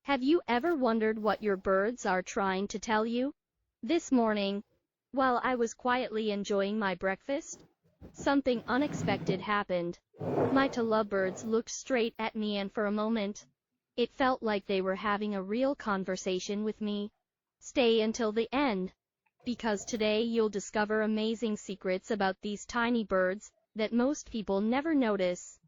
Have you ever wondered what your birds are trying to tell you? This morning, while I was quietly enjoying my breakfast, something unexpected happened. My two lovebirds looked straight at me, and for a moment, it felt like they were having a real conversation with me. Stay until the end, because today you'll discover amazing secrets about these tiny birds that most people never notice.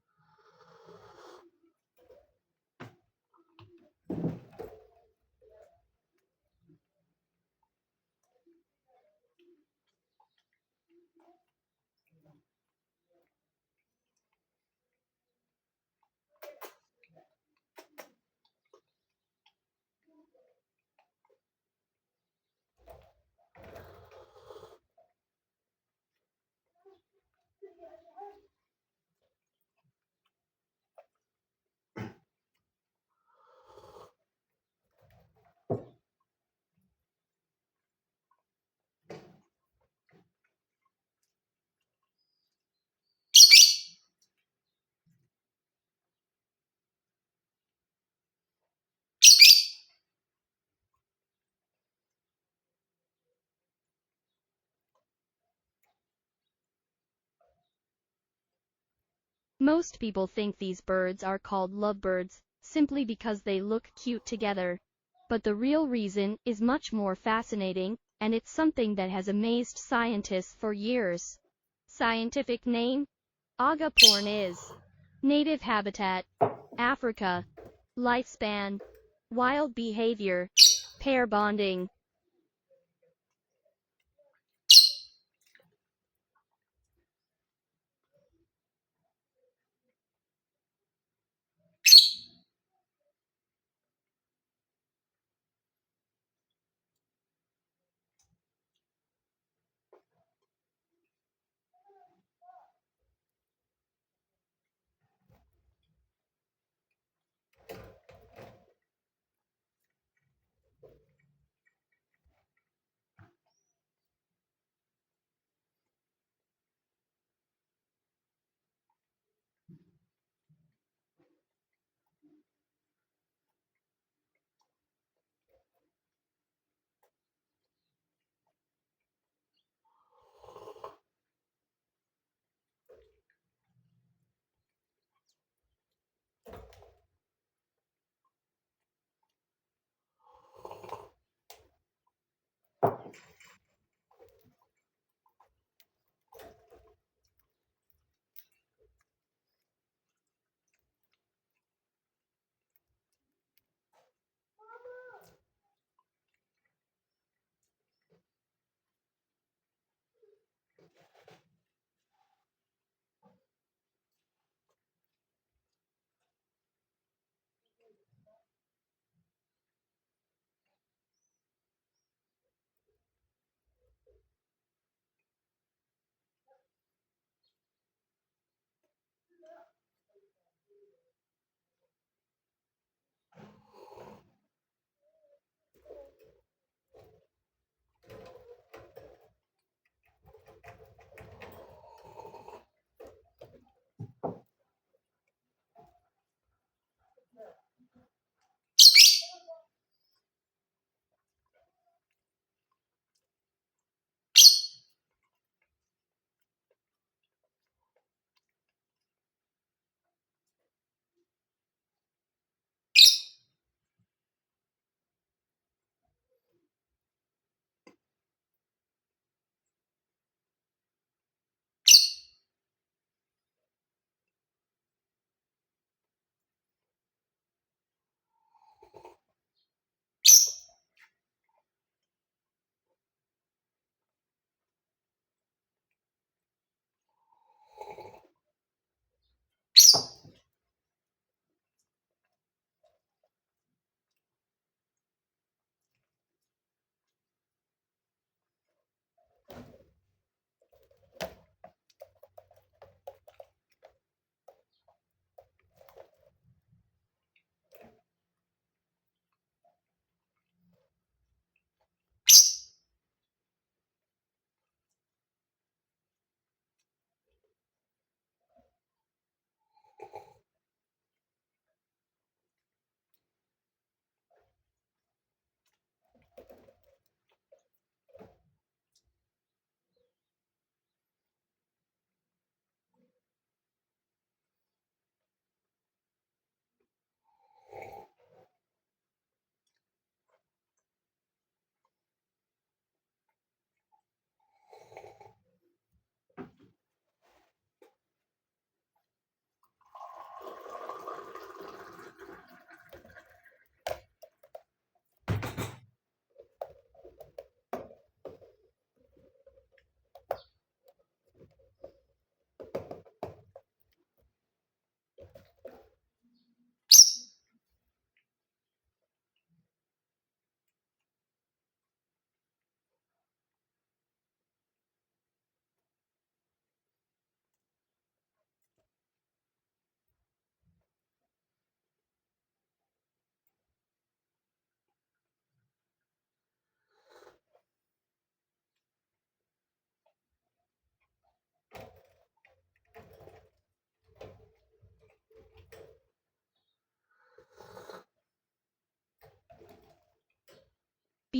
Most people think these birds are called lovebirds simply because they look cute together. But the real reason is much more fascinating, and it's something that has amazed scientists for years. Scientific name: Agapornis. Native habitat: Africa. Lifespan: wild behavior: pair bonding.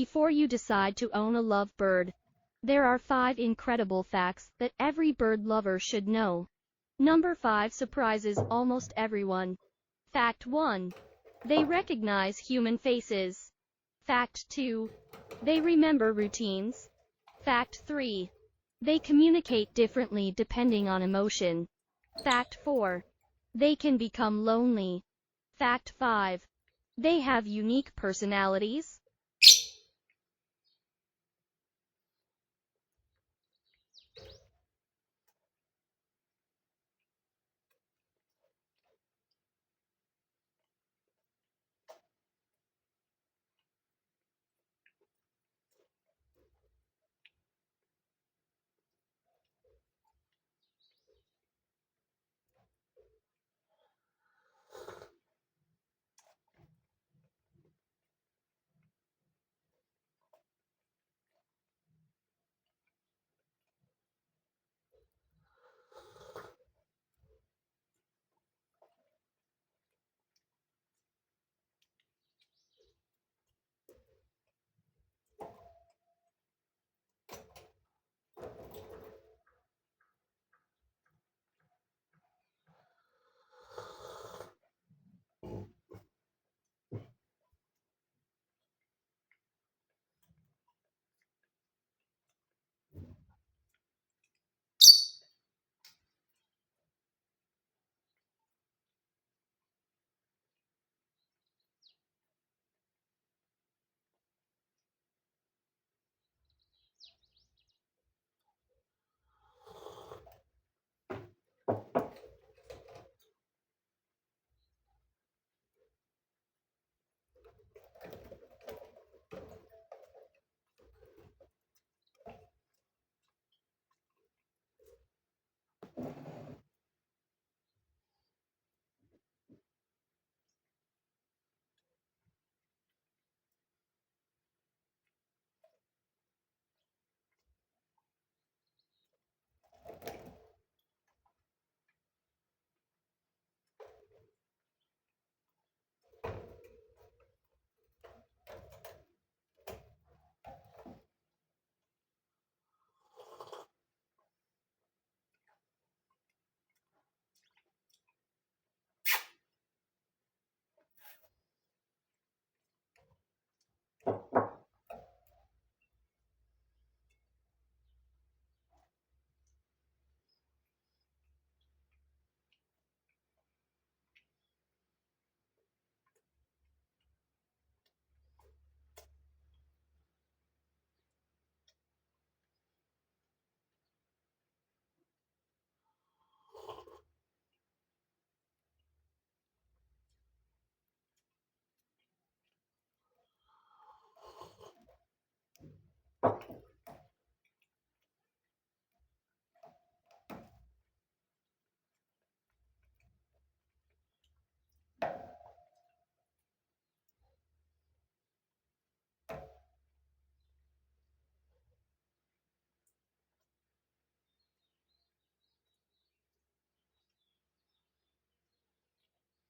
Before you decide to own a lovebird, there are 5 incredible facts that every bird lover should know. Number 5 surprises almost everyone. Fact 1. They recognize human faces. Fact 2. They remember routines. Fact 3. They communicate differently depending on emotion. Fact 4. They can become lonely. Fact 5. They have unique personalities.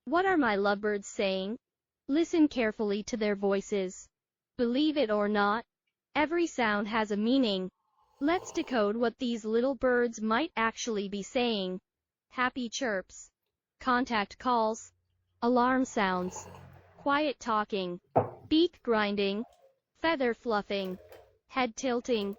What are my lovebirds saying? Listen carefully to their voices. Believe it or not, every sound has a meaning. Let's decode what these little birds might actually be saying. Happy chirps, contact calls, alarm sounds, quiet talking, beak grinding, feather fluffing, head tilting.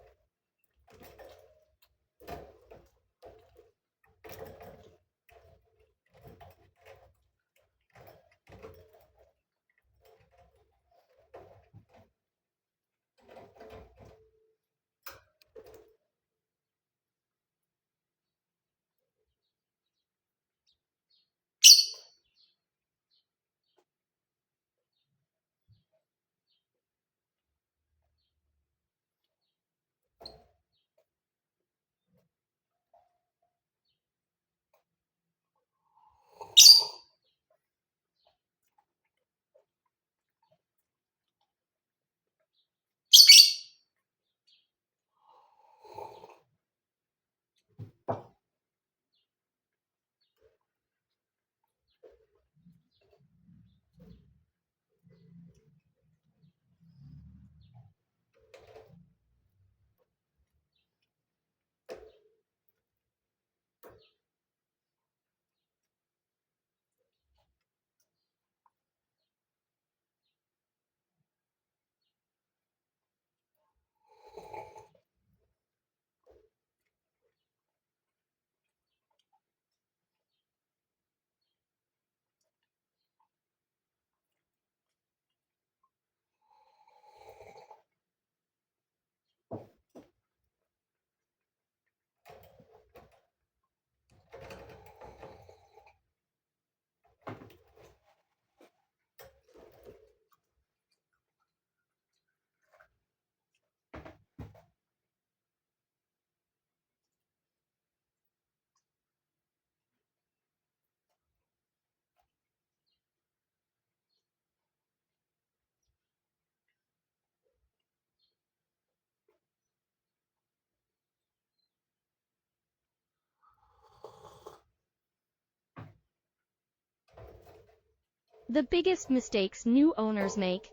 The biggest mistakes new owners make.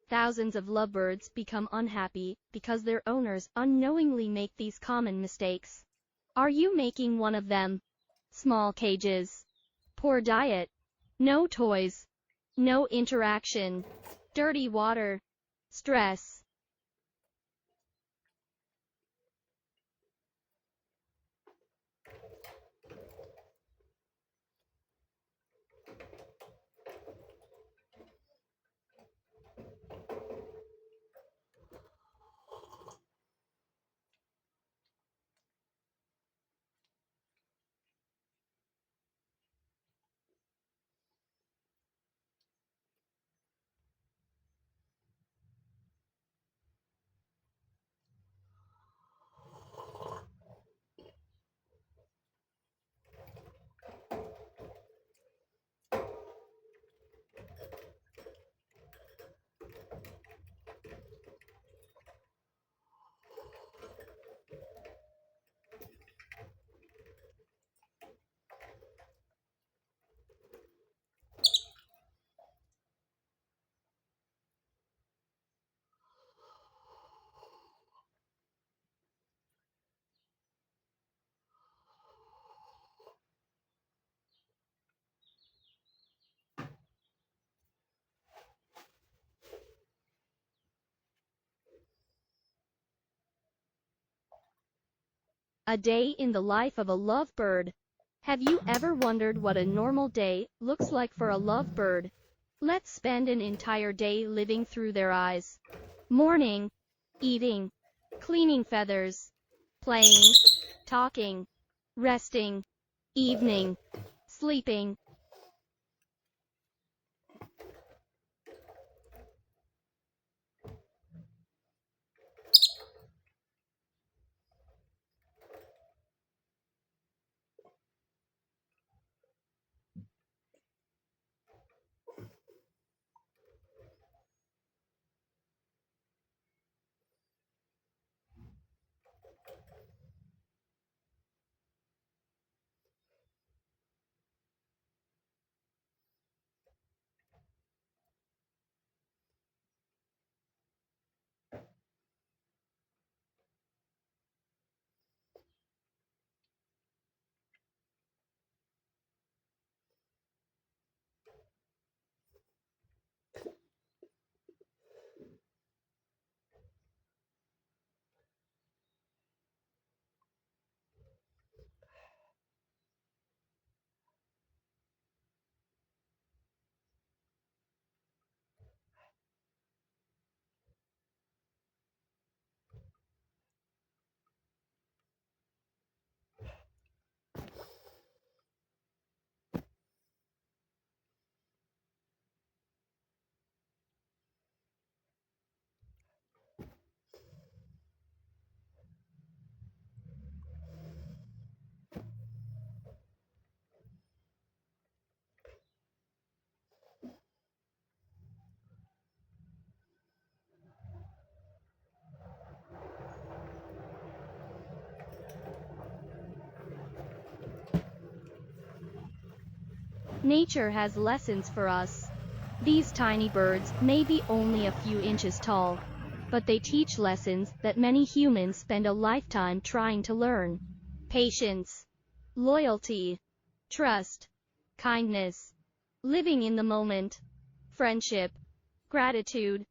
Thousands of lovebirds become unhappy because their owners unknowingly make these common mistakes. Are you making one of them? Small cages, poor diet, no toys, no interaction, dirty water, stress. A day in the life of a lovebird. Have you ever wondered what a normal day looks like for a lovebird? Let's spend an entire day living through their eyes. Morning, eating, cleaning feathers, playing, talking, resting, evening, sleeping. Nature has lessons for us. These tiny birds may be only a few inches tall, but they teach lessons that many humans spend a lifetime trying to learn. Patience, loyalty, trust, kindness, living in the moment, friendship, gratitude.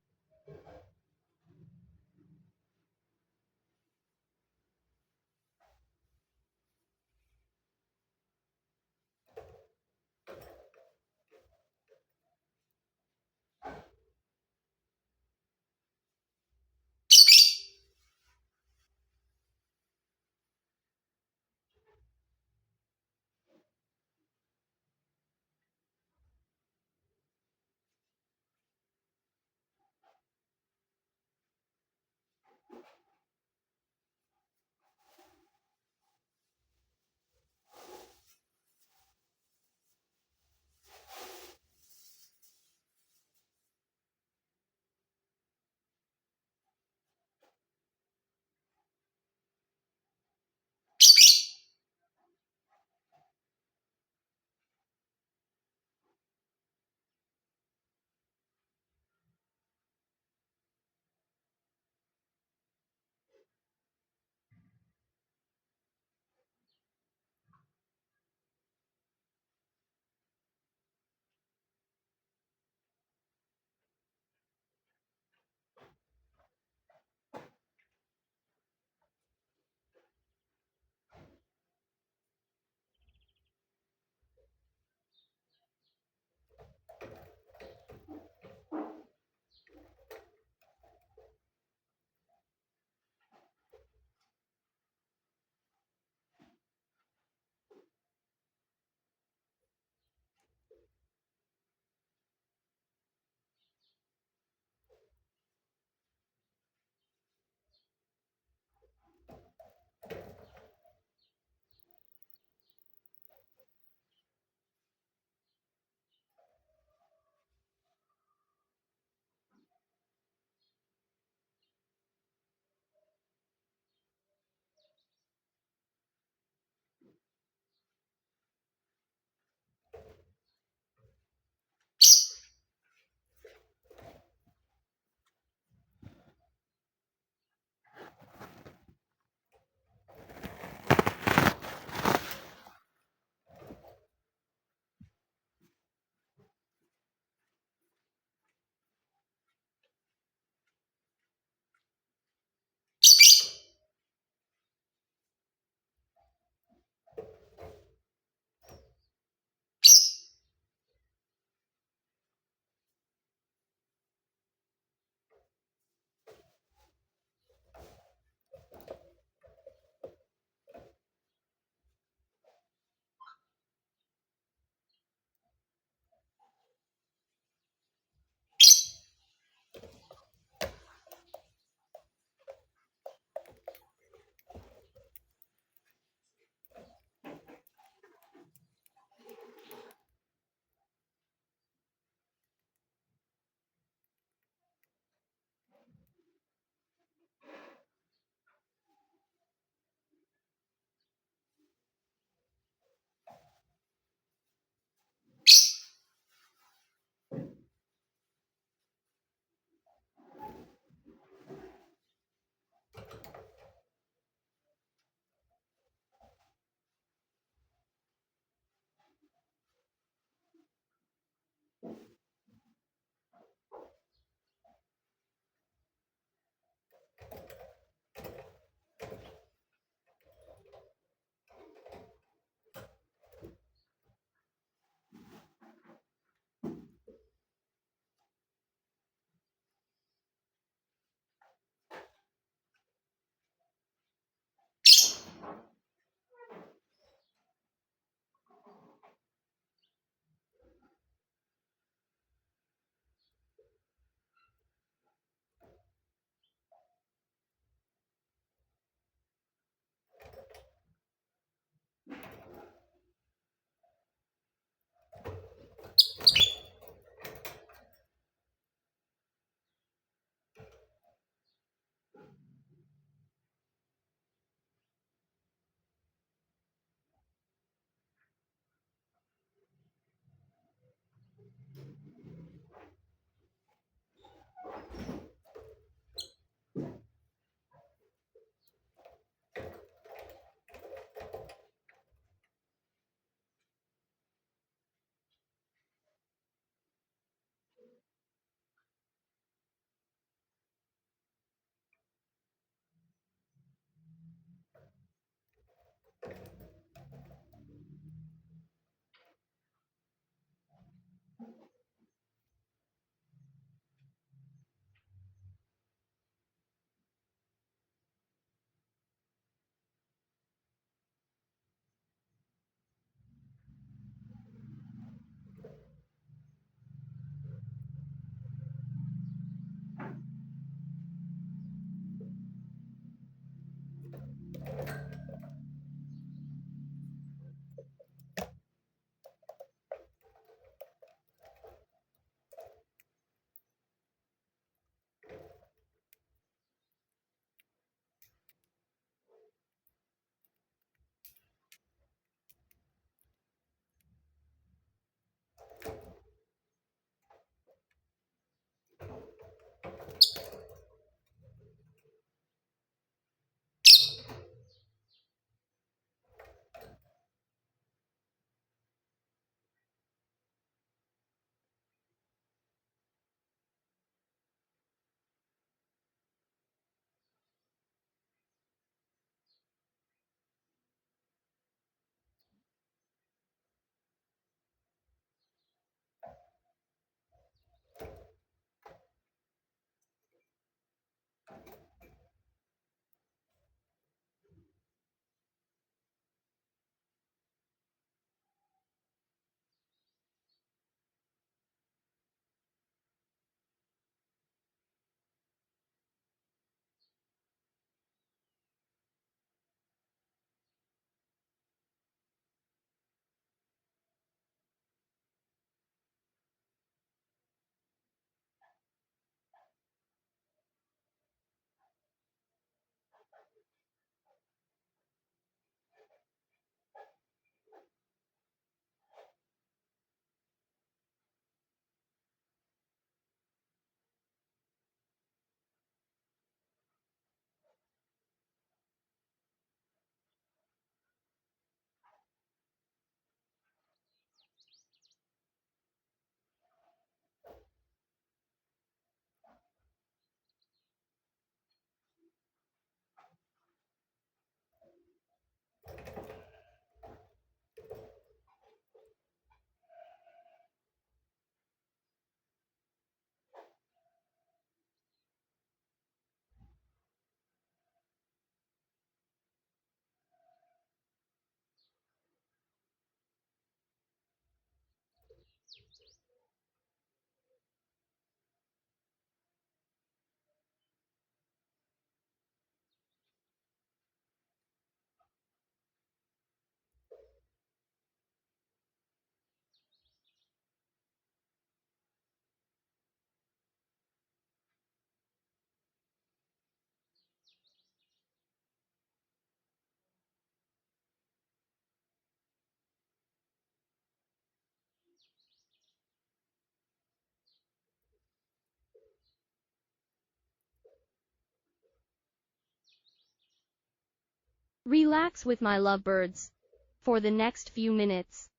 Relax with my lovebirds for the next few minutes.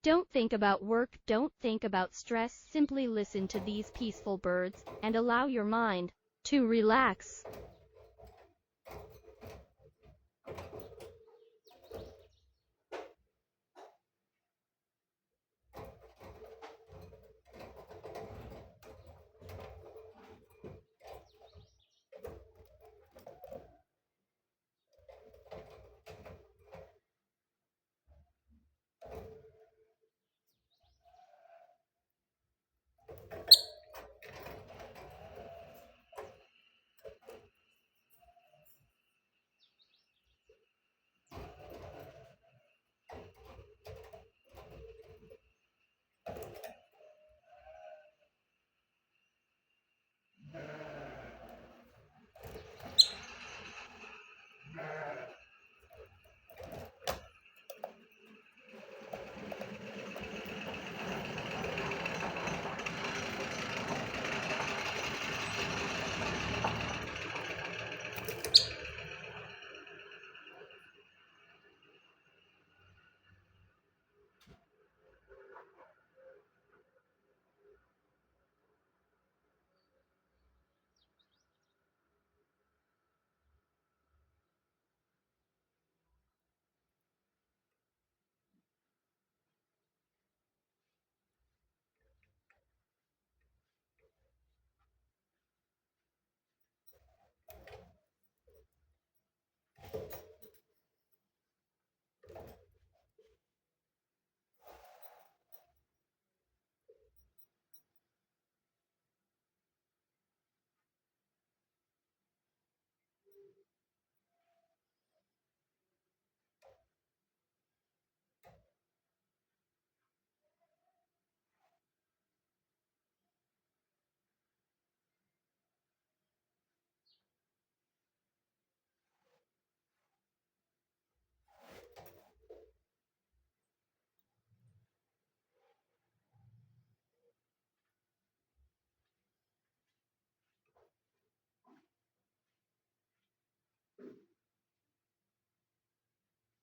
Don't think about work, don't think about stress, simply listen to these peaceful birds and allow your mind to relax.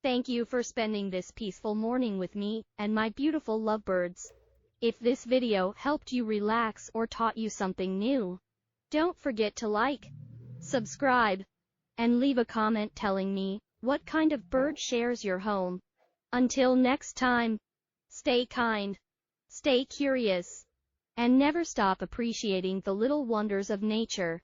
Thank you for spending this peaceful morning with me and my beautiful lovebirds. If this video helped you relax or taught you something new, don't forget to like, subscribe, and leave a comment telling me what kind of bird shares your home. Until next time, stay kind, stay curious, and never stop appreciating the little wonders of nature.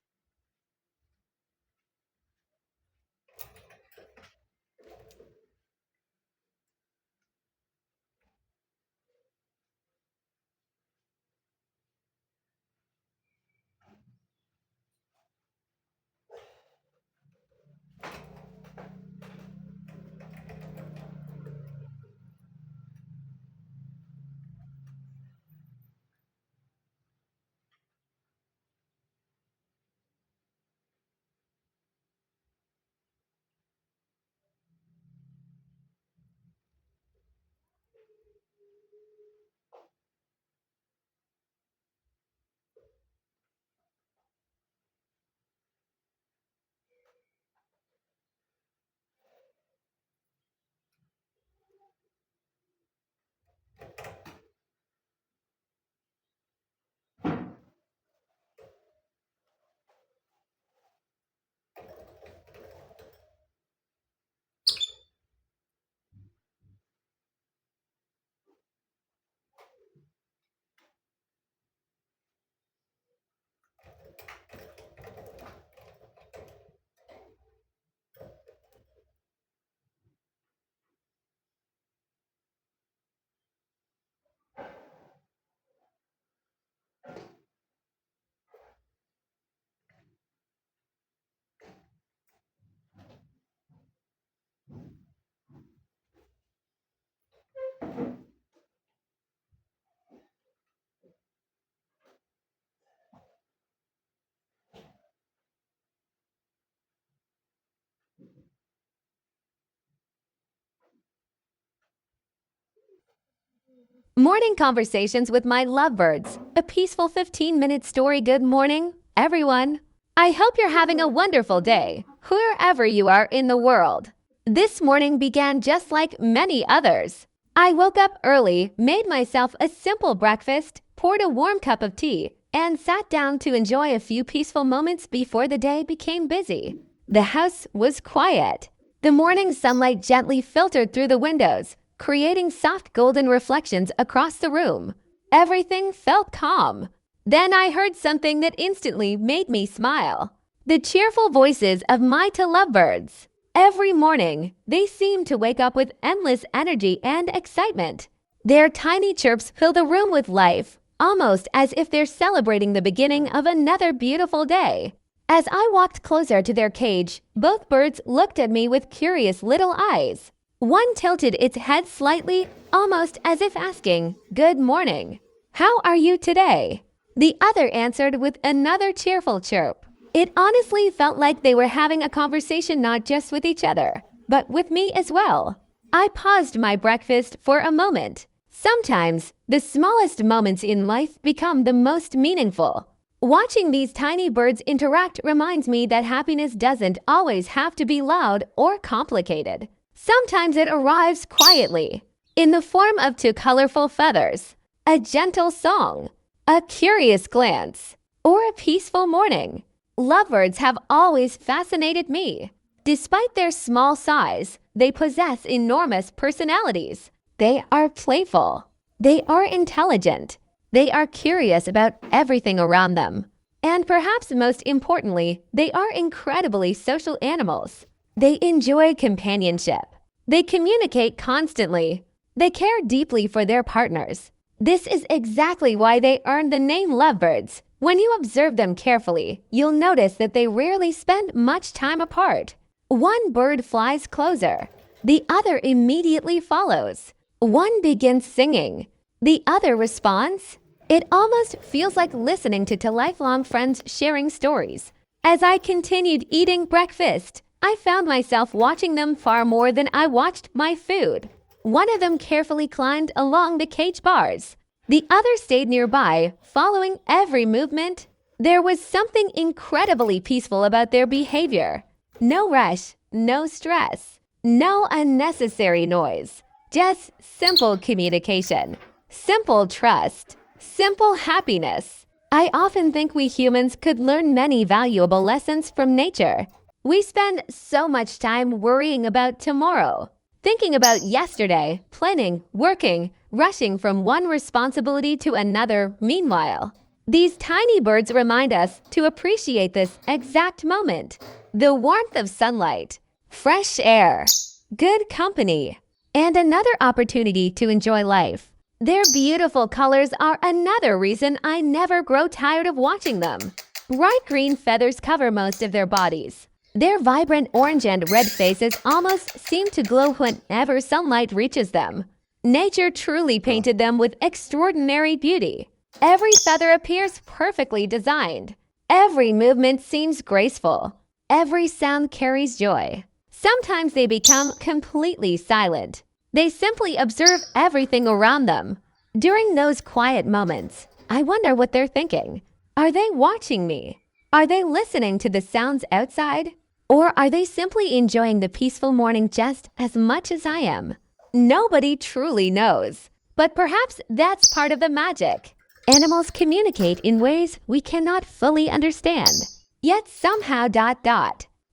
Morning Conversations with My Lovebirds. A peaceful 15-minute story. Good morning, everyone. I hope you're having a wonderful day, wherever you are in the world. This morning began just like many others. I woke up early, made myself a simple breakfast, poured a warm cup of tea, and sat down to enjoy a few peaceful moments before the day became busy. The house was quiet. The morning sunlight gently filtered through the windows, creating soft golden reflections across the room. Everything felt calm. Then I heard something that instantly made me smile. The cheerful voices of my Lovebirds. Every morning, they seem to wake up with endless energy and excitement. Their tiny chirps fill the room with life, almost as if they're celebrating the beginning of another beautiful day. As I walked closer to their cage, both birds looked at me with curious little eyes. One tilted its head slightly, almost as if asking, "Good morning. How are you today?" The other answered with another cheerful chirp. It honestly felt like they were having a conversation not just with each other, but with me as well. I paused my breakfast for a moment. Sometimes, the smallest moments in life become the most meaningful. Watching these tiny birds interact reminds me that happiness doesn't always have to be loud or complicated. Sometimes it arrives quietly, in the form of two colorful feathers, a gentle song, a curious glance, or a peaceful morning. Lovebirds have always fascinated me. Despite their small size, they possess enormous personalities. They are playful. They are intelligent. They are curious about everything around them. And perhaps most importantly, they are incredibly social animals. They enjoy companionship. They communicate constantly. They care deeply for their partners. This is exactly why they earned the name Lovebirds. When you observe them carefully, you'll notice that they rarely spend much time apart. One bird flies closer. The other immediately follows. One begins singing. The other responds. It almost feels like listening to lifelong friends sharing stories. As I continued eating breakfast, I found myself watching them far more than I watched my food. One of them carefully climbed along the cage bars. The other stayed nearby, following every movement. There was something incredibly peaceful about their behavior. No rush, no stress, no unnecessary noise. Just simple communication, simple trust, simple happiness. I often think we humans could learn many valuable lessons from nature. We spend so much time worrying about tomorrow, thinking about yesterday, planning, working, rushing from one responsibility to another. Meanwhile, these tiny birds remind us to appreciate this exact moment. The warmth of sunlight, fresh air, good company, and another opportunity to enjoy life. Their beautiful colors are another reason I never grow tired of watching them. Bright green feathers cover most of their bodies. Their vibrant orange and red faces almost seem to glow whenever sunlight reaches them. Nature truly painted them with extraordinary beauty. Every feather appears perfectly designed. Every movement seems graceful. Every sound carries joy. Sometimes they become completely silent. They simply observe everything around them. During those quiet moments, I wonder what they're thinking. Are they watching me? Are they listening to the sounds outside? Or are they simply enjoying the peaceful morning just as much as I am? Nobody truly knows, but perhaps that's part of the magic. Animals communicate in ways we cannot fully understand. Yet somehow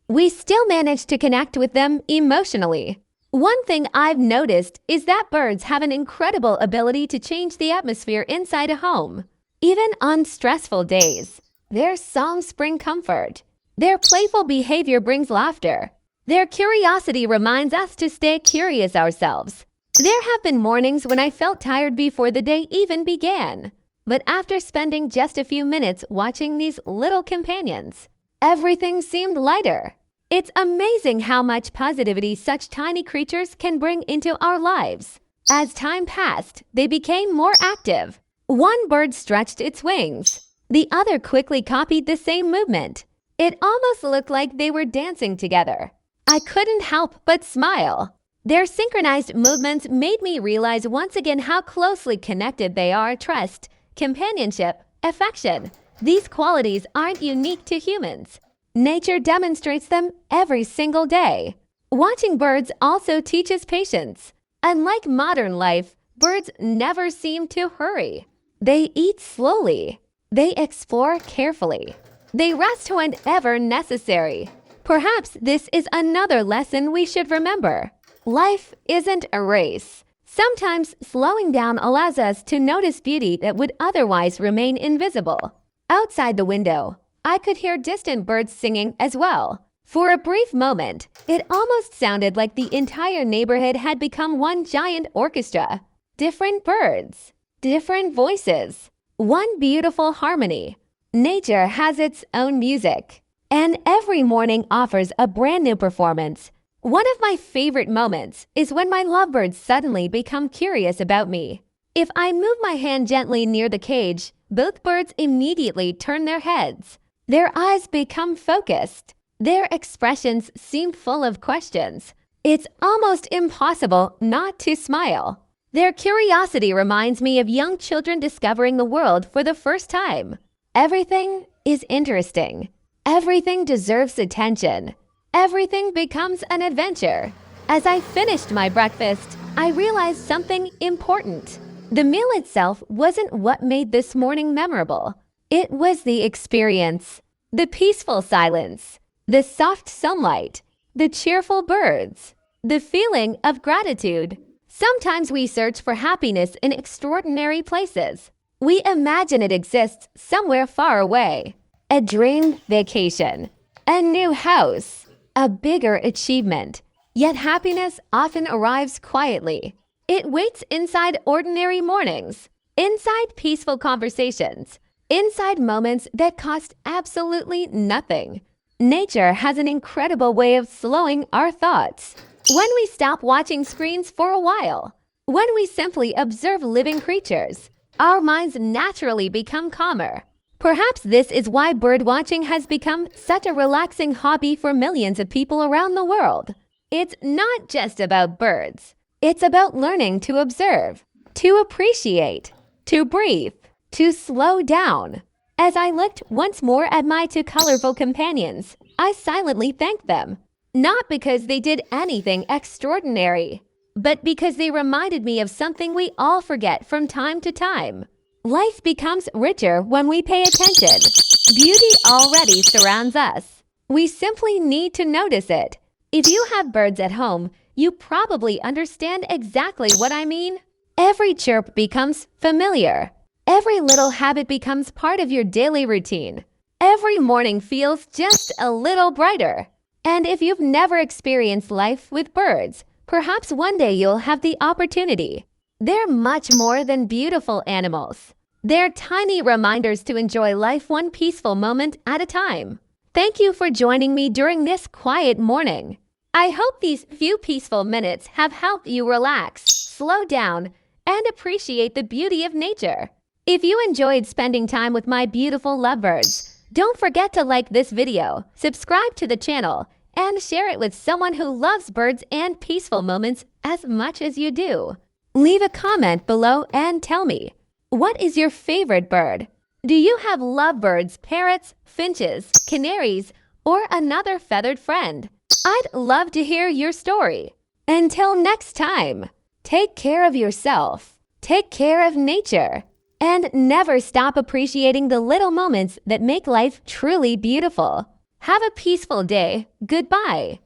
we still manage to connect with them emotionally. One thing I've noticed is that birds have an incredible ability to change the atmosphere inside a home. Even on stressful days, their songs bring comfort. Their playful behavior brings laughter. Their curiosity reminds us to stay curious ourselves. There have been mornings when I felt tired before the day even began. But after spending just a few minutes watching these little companions, everything seemed lighter. It's amazing how much positivity such tiny creatures can bring into our lives. As time passed, they became more active. One bird stretched its wings. The other quickly copied the same movement. It almost looked like they were dancing together. I couldn't help but smile. Their synchronized movements made me realize once again how closely connected they are. Trust, companionship, affection. These qualities aren't unique to humans. Nature demonstrates them every single day. Watching birds also teaches patience. Unlike modern life, birds never seem to hurry. They eat slowly. They explore carefully. They rest whenever necessary. Perhaps this is another lesson we should remember. Life isn't a race. Sometimes slowing down allows us to notice beauty that would otherwise remain invisible. Outside the window, I could hear distant birds singing as well. For a brief moment, it almost sounded like the entire neighborhood had become one giant orchestra. Different birds, different voices, one beautiful harmony. Nature has its own music, and every morning offers a brand new performance. One of my favorite moments is when my lovebirds suddenly become curious about me. If I move my hand gently near the cage, both birds immediately turn their heads. Their eyes become focused. Their expressions seem full of questions. It's almost impossible not to smile. Their curiosity reminds me of young children discovering the world for the first time. Everything is interesting. Everything deserves attention. Everything becomes an adventure. As I finished my breakfast, I realized something important. The meal itself wasn't what made this morning memorable. It was the experience, the peaceful silence, the soft sunlight, the cheerful birds, the feeling of gratitude. Sometimes we search for happiness in extraordinary places. We imagine it exists somewhere far away. A dream vacation, a new house, a bigger achievement. Yet happiness often arrives quietly. It waits inside ordinary mornings, inside peaceful conversations, inside moments that cost absolutely nothing. Nature has an incredible way of slowing our thoughts. When we stop watching screens for a while, when we simply observe living creatures, our minds naturally become calmer. Perhaps this is why bird watching has become such a relaxing hobby for millions of people around the world. It's not just about birds. It's about learning to observe, to appreciate, to breathe, to slow down. As I looked once more at my two colorful companions, I silently thanked them. Not because they did anything extraordinary, but because they reminded me of something we all forget from time to time. Life becomes richer when we pay attention. Beauty already surrounds us. We simply need to notice it. If you have birds at home, you probably understand exactly what I mean. Every chirp becomes familiar. Every little habit becomes part of your daily routine. Every morning feels just a little brighter. And if you've never experienced life with birds, perhaps one day you'll have the opportunity. They're much more than beautiful animals. They're tiny reminders to enjoy life one peaceful moment at a time. Thank you for joining me during this quiet morning. I hope these few peaceful minutes have helped you relax, slow down, and appreciate the beauty of nature. If you enjoyed spending time with my beautiful lovebirds, don't forget to like this video, subscribe to the channel, and share it with someone who loves birds and peaceful moments as much as you do. Leave a comment below and tell me, what is your favorite bird? Do you have lovebirds, parrots, finches, canaries, or another feathered friend? I'd love to hear your story. Until next time, take care of yourself, take care of nature, and never stop appreciating the little moments that make life truly beautiful. Have a peaceful day. Goodbye.